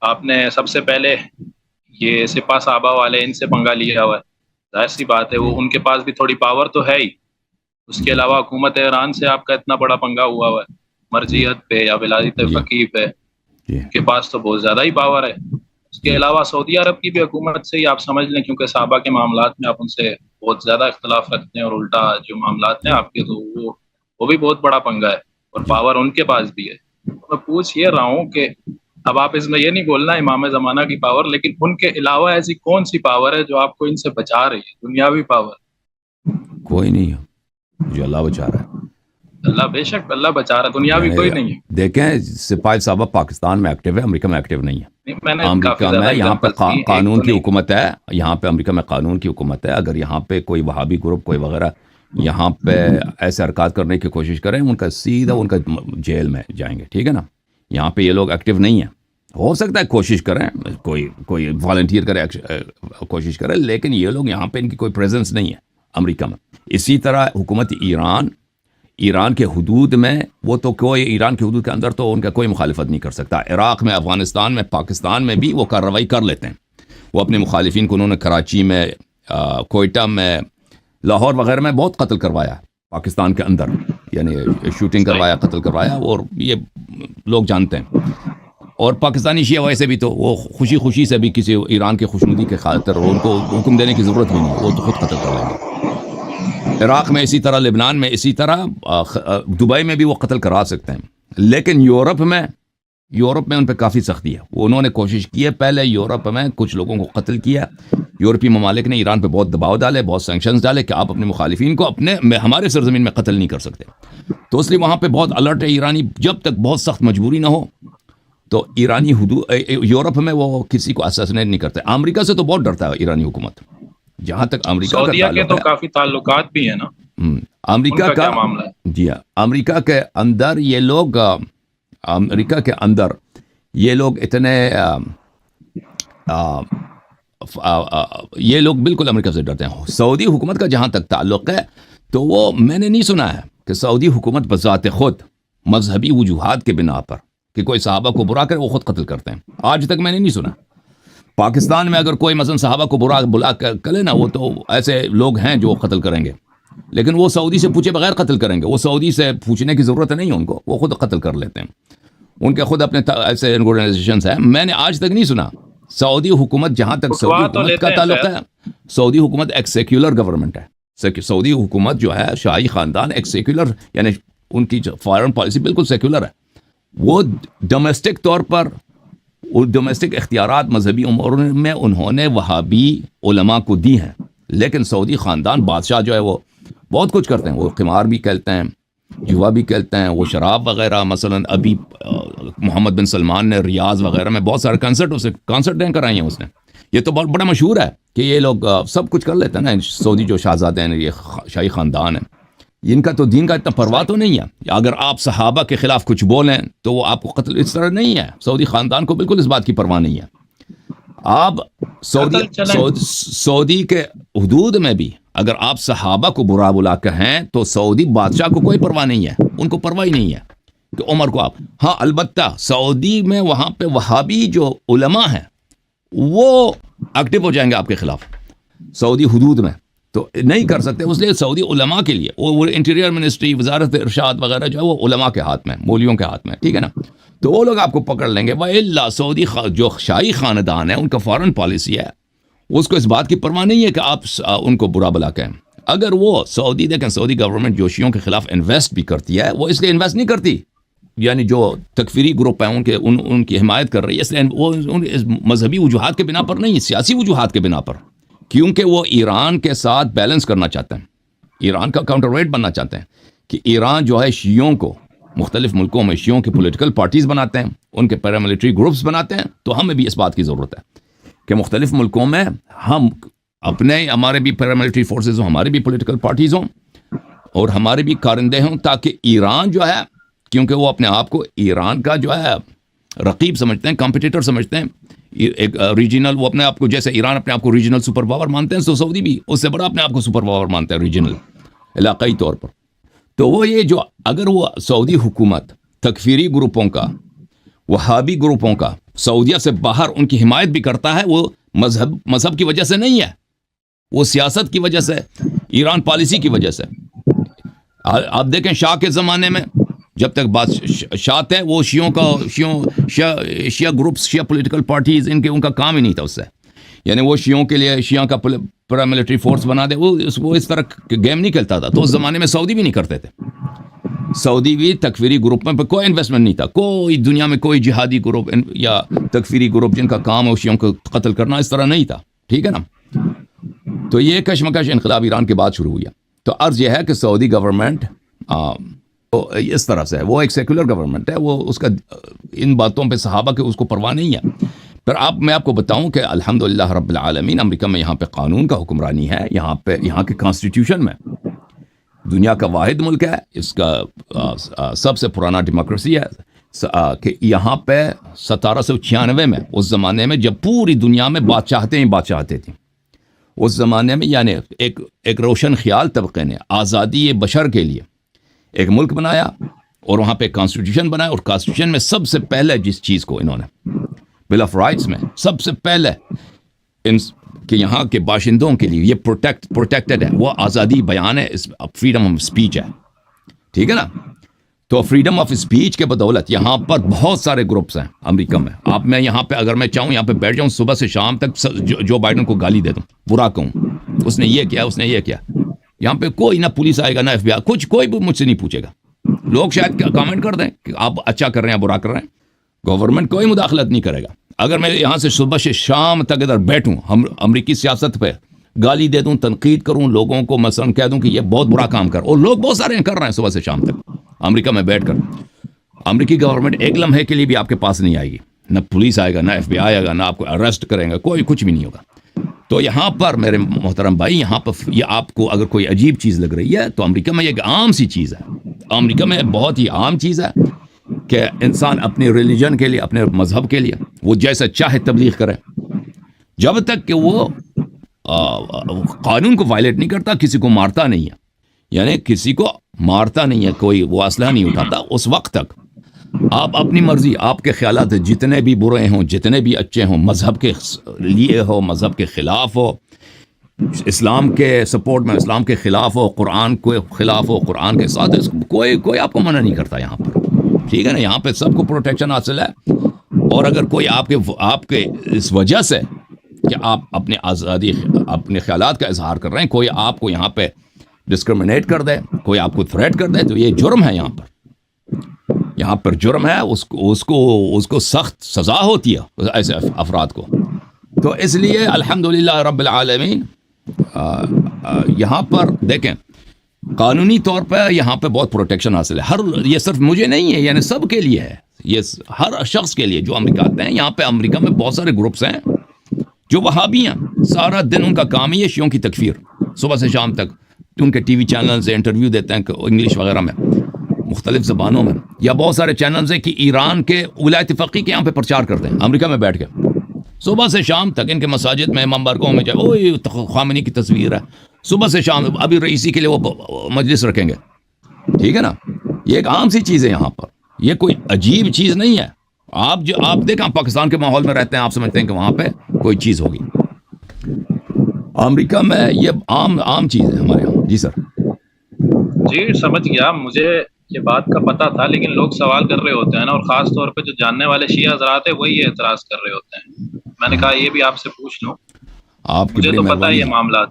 آپ نے سب سے پہلے یہ سپاہ صحابہ والے ان سے پنگا لیا ہوا ہے، ظاہر سی بات ہے، وہ جی ان کے پاس بھی تھوڑی پاور تو ہے ہی. اس کے جی علاوہ حکومت ایران سے آپ کا اتنا بڑا پنگا ہوا ہے جی مرجعیت پہ یا ولایت جی فقیہ پہ، جی ان کے پاس تو بہت زیادہ ہی پاور ہے. اس کے جی علاوہ سعودی عرب کی بھی حکومت سے ہی آپ سمجھ لیں، کیونکہ صحابہ کے معاملات میں آپ ان سے بہت زیادہ اختلاف رکھتے ہیں، اور الٹا جو معاملات ہیں جی آپ کے تو وہ بھی بہت بڑا پنگا ہے، اور جی پاور ان کے پاس بھی ہے. تو میں پوچھ یہ رہا ہوں کہ اب آپ اس میں یہ نہیں بولنا امام زمانہ کی پاور، لیکن ان کے علاوہ ایسی کون سی پاور ہے جو آپ کو ان سے بچا رہی ہے، دنیاوی پاور؟ کوئی نہیں ہے، مجھے اللہ بچا رہا ہے. اللہ بے شک اللہ بچا رہا ہے، دنیاوی یعنی کوئی نہیں ہے. دیکھیں، سپاہی صاحبہ پاکستان میں ایکٹیو ہے، امریکہ میں ایکٹیو نہیں ہے. نہیں، میں نے کافی امریکہ زیادہ میں یہاں پہ اگزامپلس دی، ایک قانون تو کی نہیں. حکومت ہے. یہاں پہ امریکہ میں قانون کی حکومت ہے. اگر یہاں پہ کوئی وہابی گروپ کوئی وغیرہ یہاں پہ ایسے حرکات کرنے کی کوشش کریں، ان کا سیدھا ان کا جیل میں جائیں گے. ٹھیک ہے نا. یہاں پہ یہ لوگ ایکٹیو نہیں ہیں. ہو سکتا ہے کوشش کریں، کوئی والنٹیئر کرے، کوشش کرے، لیکن یہ لوگ یہاں پہ ان کی کوئی پریزنس نہیں ہے امریکہ میں. اسی طرح حکومت ایران کے حدود میں، وہ تو کوئی ایران کے حدود کے اندر تو ان کا کوئی مخالفت نہیں کر سکتا. عراق میں، افغانستان میں، پاکستان میں بھی وہ کارروائی کر لیتے ہیں. وہ اپنے مخالفین کو انہوں نے کراچی میں، کوئٹہ میں، لاہور وغیرہ میں بہت قتل کروایا پاکستان کے اندر. یعنی شوٹنگ کروایا، صحیح. قتل کروایا، اور یہ لوگ جانتے ہیں. اور پاکستانی شیعہ ویسے بھی تو وہ خوشی خوشی سے بھی کسی ایران کے خوشنودی کے خاطر ان کو حکم دینے کی ضرورت بھی نہیں ہے، وہ تو خود قتل کر لیں گے. عراق میں اسی طرح، لبنان میں اسی طرح، دبئی میں بھی وہ قتل کرا سکتے ہیں. لیکن یورپ میں ان پہ کافی سختی ہے. وہ انہوں نے کوشش کی ہے، پہلے یورپ میں کچھ لوگوں کو قتل کیا. یورپی ممالک نے ایران پہ بہت دباؤ ڈالے، بہت سینکشنز ڈالے کہ آپ اپنے مخالفین کو ہمارے سرزمین میں قتل نہیں کر سکتے. تو اس لیے وہاں پہ بہت الرٹ ہے ایرانی. جب تک بہت سخت مجبوری نہ ہو تو ایرانی یورپ میں وہ کسی کو اساسینیٹ نہیں کرتے. امریکہ سے تو بہت ڈرتا ہے ایرانی حکومت. جہاں تک امریکہ کا سعودیہ کے تعلق تو ہے، کافی تعلقات بھی ہیں نا، ان امریکہ کا کا، کیا معاملہ ہے؟ جی ہاں، امریکہ کے اندر یہ لوگ، امریکہ کے اندر یہ لوگ اتنے یہ لوگ بالکل امریکہ سے ڈرتے ہیں. سعودی حکومت کا جہاں تک تعلق ہے تو وہ میں نے نہیں سنا ہے کہ سعودی حکومت بذات خود مذہبی وجوہات کے بنا پر کہ کوئی صحابہ کو برا کرے وہ خود قتل کرتے ہیں. آج تک میں نے نہیں سنا. پاکستان میں اگر کوئی مثلا صحابہ کو برا بلا کرے نا، وہ تو ایسے لوگ ہیں جو قتل کریں گے، لیکن وہ سعودی سے پوچھے بغیر قتل کریں گے. وہ سعودی سے پوچھنے کی ضرورت نہیں ہے ان کو، وہ خود قتل کر لیتے ہیں. ان کے خود اپنے ایسے آرگنائزیشنز ہیں. میں نے آج تک نہیں سنا. سعودی حکومت، جہاں تک سعودی اٹھوا تو حکومت کا لیتے ہیں تعلق خیر. ہے، سعودی حکومت ایک سیکولر گورنمنٹ ہے. سعودی حکومت جو ہے، شاہی خاندان ایک سیکولر، یعنی ان کی فارن پالیسی بالکل سیکولر ہے. وہ ڈومیسٹک طور پر، وہ ڈومیسٹک اختیارات مذہبی امور میں انہوں نے وہابی علماء کو دی ہیں. لیکن سعودی خاندان، بادشاہ جو ہے وہ بہت کچھ کرتے ہیں. وہ قمار بھی کھیلتے ہیں، جوا بھی کھیلتے ہیں، وہ شراب وغیرہ. مثلا ابھی محمد بن سلمان نے ریاض وغیرہ میں بہت سارے کانسرٹ دیں کرائی ہیں اس نے. یہ تو بہت بڑا مشہور ہے کہ یہ لوگ سب کچھ کر لیتے ہیں نا. سعودی جو شہزادے ہیں، یہ شاہی خاندان ہے، ان کا تو دین کا اتنا پرواہ تو نہیں ہے. اگر آپ صحابہ کے خلاف کچھ بولیں تو وہ آپ کو قتل، اس طرح نہیں ہے. سعودی خاندان کو بالکل اس بات کی پرواہ نہیں ہے. آپ قتل چلیں. سعودی کے حدود میں بھی اگر آپ صحابہ کو برا بلا کہیں تو سعودی بادشاہ کو کوئی پرواہ نہیں ہے. ان کو پرواہ ہی نہیں ہے کہ عمر کو آپ، ہاں البتہ سعودی میں وہاں پہ وہابی جو علماء ہیں وہ ایکٹیو ہو جائیں گے آپ کے خلاف سعودی حدود میں. تو نہیں کر سکتے. اس لیے سعودی علماء کے لیے وہ انٹیریئر منسٹری، وزارت ارشاد وغیرہ جو ہے وہ علماء کے ہاتھ میں، مولیوں کے ہاتھ میں. ٹھیک ہے نا. تو وہ لوگ آپ کو پکڑ لیں گے. وَإِلَّا سعودی جو شاہی خاندان ہے، ان کا فارن پالیسی ہے، اس کو اس بات کی پرواہ نہیں ہے کہ آپ ان کو برا بلا کہیں. اگر وہ سعودی، دیکھیں سعودی گورنمنٹ جو شیعوں کے خلاف انویسٹ بھی کرتی ہے، وہ اس لیے انویسٹ نہیں کرتی، یعنی جو تکفیری گروپ ہیں ان کی حمایت کر رہی ہے، اس لیے وہ مذہبی وجوہات کے بنا پر نہیں، سیاسی وجوہات کے بنا پر. کیونکہ وہ ایران کے ساتھ بیلنس کرنا چاہتے ہیں، ایران کا کاؤنٹر ویٹ بننا چاہتے ہیں کہ ایران جو ہے شیعوں کو مختلف ملکوں میں شیعوں کی پولیٹیکل پارٹیز بناتے ہیں، ان کے پیراملٹری گروپس بناتے ہیں. تو ہمیں بھی اس بات کی ضرورت ہے کہ مختلف ملکوں میں ہم ہمارے بھی پیراملٹری فورسز ہوں، ہمارے بھی پولیٹیکل پارٹیز ہوں، اور ہمارے بھی کارندے ہوں، تاکہ ایران جو ہے، کیونکہ وہ اپنے آپ کو ایران کا جو ہے رقیب سمجھتے ہیں، کمپٹیٹر سمجھتے ہیں، ایک ریجنل، وہ اپنے آپ کو جیسے ایران اپنے آپ کو ریجنل سپر پاور مانتے ہیں، تو سعودی بھی اس سے بڑا اپنے آپ کو سپر پاور مانتے ہیں ریجنل، علاقائی طور پر. تو وہ یہ جو اگر وہ سعودی حکومت تکفیری گروپوں کا، وہابی گروپوں کا سعودیہ سے باہر ان کی حمایت بھی کرتا ہے، وہ مذہب کی وجہ سے نہیں ہے، وہ سیاست کی وجہ سے، ایران پالیسی کی وجہ سے۔ آپ دیکھیں شاہ کے زمانے میں جب تک بات شاہ تھے، وہ شیعہ گروپس، شیعہ پولیٹیکل پارٹیز، ان کا کام ہی نہیں تھا اس سے، یعنی وہ شیعوں کے لیے شیعہ کا پیراملٹری فورس بنا دے، وہ اس طرح گیم نہیں کھیلتا تھا۔ تو اس زمانے میں سعودی بھی نہیں کرتے تھے، سعودی بھی تکفیری گروپ میں کوئی انویسٹمنٹ نہیں تھا، کوئی دنیا میں کوئی جہادی گروپ یا تکفیری گروپ جن کا کام ہے شیعوں کو قتل کرنا، اس طرح نہیں تھا، ٹھیک ہے نا۔ تو یہ کشمکش انقلاب ایران کے بعد شروع ہوا۔ تو عرض یہ ہے کہ سعودی گورنمنٹ اس طرح سے ہے، وہ ایک سیکولر گورنمنٹ ہے، وہ اس کا ان باتوں پہ صحابہ کے اس کو پرواہ نہیں ہے۔ پھر میں آپ کو بتاؤں کہ الحمدللہ رب العالمین، امریکہ میں یہاں پہ قانون کا حکمرانی ہے، یہاں کے کانسٹیٹیوشن میں دنیا کا واحد ملک ہے، اس کا سب سے پرانا ڈیموکریسی ہے، کہ یہاں پہ 1796 میں، اس زمانے میں جب پوری دنیا میں بادشاہتیں تھیں، اس زمانے میں یعنی ایک روشن خیال طبقے نے آزادی بشر کے لیے ایک ملک بنایا، اور وہاں پہ کانسٹیٹیوشن بنایا، اور کانسٹیٹیوشن میں سب سے پہلے جس چیز کو انہوں نے بل آف رائٹس میں سب سے پہلے کہ یہاں کے باشندوں کے لیے یہ پروٹیکٹڈ ہے، وہ آزادی بیان ہے، فریڈم آف اسپیچ ہے، ٹھیک ہے نا۔ تو فریڈم آف اسپیچ کے بدولت یہاں پر بہت سارے گروپس ہیں امریکہ میں۔ میں یہاں پہ اگر میں چاہوں یہاں پہ بیٹھ جاؤں صبح سے شام تک جو بائیڈن کو گالی دے دوں، برا کہوں، اس نے یہ کیا، اس نے یہ کیا، یہاں پہ کوئی نہ پولیس آئے گا نہ FBI، کوئی بھی مجھ سے نہیں پوچھے گا۔ لوگ شاید کامنٹ کر دیں کہ آپ اچھا کر رہے ہیں برا کر رہے ہیں، گورنمنٹ کوئی مداخلت نہیں کرے گا۔ اگر میں یہاں سے صبح سے شام تک ادھر بیٹھوں، امریکی سیاست پہ گالی دے دوں، تنقید کروں، لوگوں کو مثلا کہہ دوں کہ یہ بہت برا کام کر، اور لوگ بہت سارے کر رہے ہیں صبح سے شام تک امریکہ میں بیٹھ کر، امریکی گورنمنٹ ایک لمحے کے لیے بھی آپ کے پاس نہیں آئے گی، نہ پولیس آئے گا، نہ FBI آئے گا، نہ آپ کو اریسٹ کریں گا، کوئی کچھ بھی نہیں ہوگا۔ تو یہاں پر میرے محترم بھائی، یہاں پر یہ آپ کو اگر کوئی عجیب چیز لگ رہی ہے، تو امریکہ میں یہ ایک عام سی چیز ہے، امریکہ میں بہت ہی عام چیز ہے کہ انسان اپنے ریلیجن کے لیے، اپنے مذہب کے لیے وہ جیسا چاہے تبلیغ کرے، جب تک کہ وہ قانون کو وائلیٹ نہیں کرتا، کسی کو مارتا نہیں ہے، یعنی کسی کو مارتا نہیں ہے، کوئی وہ اسلحہ نہیں اٹھاتا، اس وقت تک آپ اپنی مرضی، آپ کے خیالات جتنے بھی برے ہوں، جتنے بھی اچھے ہوں، مذہب کے لیے ہو، مذہب کے خلاف ہو، اسلام کے سپورٹ میں، اسلام کے خلاف ہو، قرآن کے خلاف ہو، قرآن کے ساتھ، کوئی آپ کو منع نہیں کرتا یہاں پر، ٹھیک ہے نا۔ یہاں پہ سب کو پروٹیکشن حاصل ہے، اور اگر کوئی آپ کے اس وجہ سے کہ آپ اپنے آزادی، اپنے خیالات کا اظہار کر رہے ہیں، کوئی آپ کو یہاں پہ ڈسکرمنیٹ کر دے، کوئی آپ کو تھریٹ کر دے، تو یہ جرم ہے، یہاں پر جرم ہے، اس کو سخت سزا ہوتی ہے ایسے افراد کو۔ تو اس لیے الحمدللہ رب العالمین، یہاں پر دیکھیں قانونی طور پہ یہاں پہ بہت پروٹیکشن حاصل ہے، یہ صرف مجھے نہیں ہے، یعنی سب کے لیے ہے، یہ ہر شخص کے لیے جو امریکہ آتے ہیں۔ یہاں پہ امریکہ میں بہت سارے گروپس ہیں جو وہابی ہیں، سارا دن ان کا کام ہی ہے شیعوں کی تکفیر، صبح سے شام تک ان کے TV چینل سے انٹرویو دیتے ہیں انگلش وغیرہ میں، مختلف زبانوں میں، یا بہت سارے چینلز ہیں کہ ایران کے ولایت فقیہ کے یہاں پہ پرچار کرتے ہیں امریکہ میں بیٹھ کے، صبح سے شام تک ان کے مساجد میں، ممبرگاہوں میں جائے، اوہ خامنی کی تصویر ہے، صبح سے شام، ابھی رئیسی کے لیے وہ مجلس رکھیں گے، ٹھیک ہے نا۔ یہ ایک عام سی چیز ہے یہاں پر، یہ کوئی عجیب چیز نہیں ہے۔ آپ دیکھیں پاکستان کے ماحول میں رہتے ہیں، آپ سمجھتے ہیں کہ وہاں پہ کوئی چیز ہوگی، امریکہ میں یہ عام چیز ہے ہمارے یہاں۔ جی سر۔ جی سمجھ گیا، مجھے یہ بات کا پتہ تھا، لیکن لوگ سوال کر رہے ہوتے ہیں نا، اور خاص طور پہ جو جاننے والے شیعہ حضرات ہیں وہی اعتراض کر رہے ہوتے ہیں، میں نے کہا یہ بھی آپ سے پوچھ لوں، آپ کی مجھے بڑی تو پتہ ہے مہربانی یہ معاملات۔